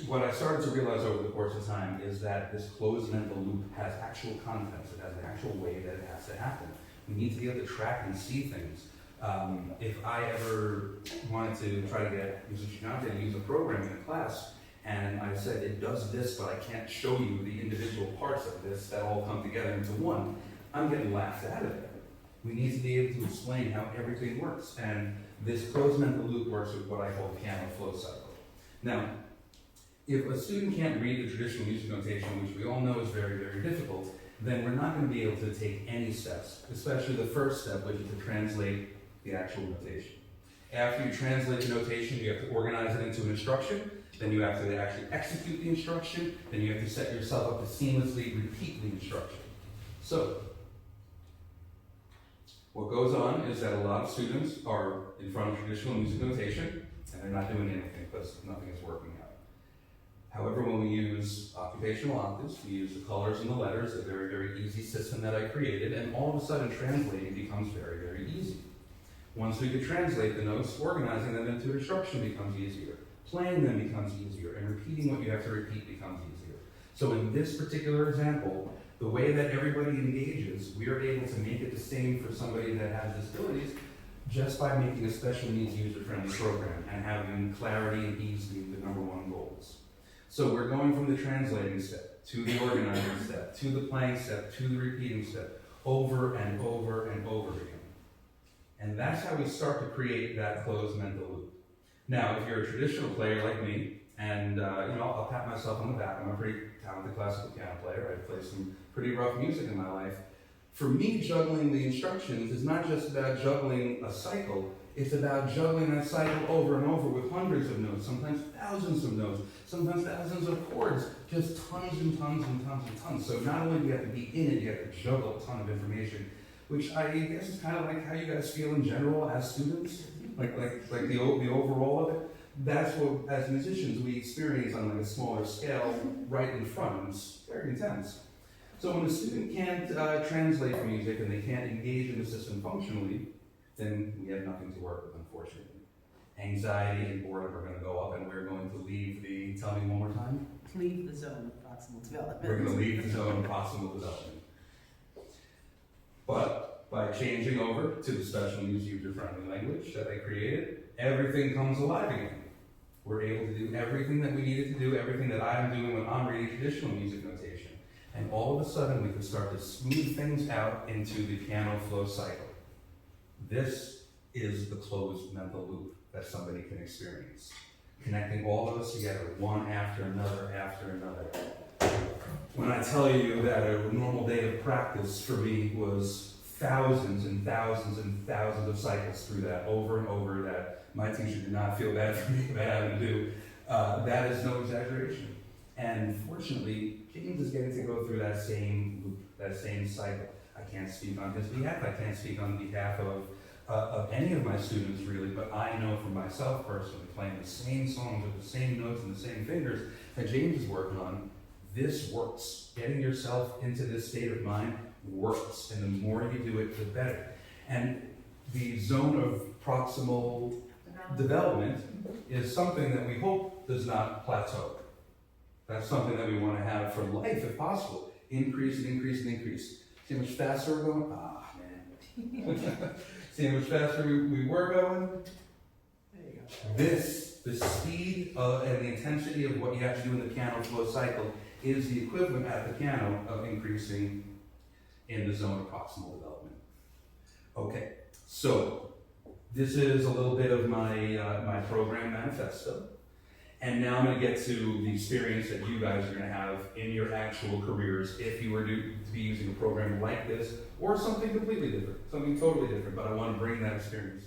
what I started to realize over the course of time is that this closed mental loop has actual contents. It has an actual way that it has to happen. We need to be able to track and see things. If I ever wanted to try to get Mrs. Gigante to use a program in a class, and I said it does this, but I can't show you the individual parts of this that all come together into one, I'm getting laughed out of it. We need to be able to explain how everything works, and this closed mental loop works with what I call the piano flow cycle. Now, if a student can't read the traditional music notation, which we all know is very, very difficult, then we're not going to be able to take any steps, especially the first step, which is to translate the actual notation. After you translate the notation, you have to organize it into an instruction, then you have to actually execute the instruction, then you have to set yourself up to seamlessly repeat the instruction. So, what goes on is that a lot of students are in front of traditional music notation, and they're not doing anything because nothing is working out. However, when we use occupational octaves, we use the colors and the letters, a very, very easy system that I created, and all of a sudden translating becomes very, very easy. Once we can translate the notes, organizing them into instruction becomes easier. Playing them becomes easier, and repeating what you have to repeat becomes easier. So in this particular example, the way that everybody engages, we are able to make it the same for somebody that has disabilities just by making a special needs user-friendly program and having clarity and ease being the #1 goals. So we're going from the translating step, to the organizing step, to the playing step, to the repeating step, over and over and over again. And that's how we start to create that closed mental loop. Now, if you're a traditional player like me, and I'll pat myself on the back, I'm a pretty talented classical piano player, I've played some pretty rough music in my life. For me, juggling the instructions is not just about juggling a cycle, it's about juggling that cycle over and over with hundreds of notes, sometimes thousands of notes, sometimes thousands of chords, just tons and tons and tons and tons. So not only do you have to be in it, you have to juggle a ton of information, which I guess is kind of like how you guys feel in general as students, like the overall of it. That's what, as musicians, we experience on like a smaller scale right in front. It's very intense. So when a student can't translate for music and they can't engage in the system functionally, then we have nothing to work with, unfortunately. Anxiety and boredom are going to go up, and we're going to leave the, tell me one more time? Leave the zone of proximal development. We're going to leave the zone of proximal development. But by changing over to the special needs user-friendly language that I created, everything comes alive again. We're able to do everything that we needed to do, everything that I'm doing when I'm reading traditional music notation. And all of a sudden, we can start to smooth things out into the piano flow cycle. This is the closed mental loop that somebody can experience. Connecting all of us together, one after another after another. When I tell you that a normal day of practice for me was thousands and thousands and thousands of cycles through that, over and over, that my teacher did not feel bad for me about having to do, that is no exaggeration. And fortunately, James is getting to go through that same loop, that same cycle. I can't speak on his behalf, I can't speak on behalf of any of my students really, but I know for myself personally, playing the same songs with the same notes and the same fingers that James is working on, this works. Getting yourself into this state of mind works, and the more you do it, the better. And the zone of proximal development is something that we hope does not plateau. That's something that we want to have for life, if possible. Increase and increase and increase. See how much faster we're going? Ah, man. See how much faster we were going? There you go. The speed and the intensity of what you have to do in the piano flow cycle is the equivalent at the piano of increasing in the zone of proximal development. Okay, so this is a little bit of my program manifesto. And now I'm going to get to the experience that you guys are going to have in your actual careers if you were to be using a program like this or something completely different, something totally different, but I want to bring that experience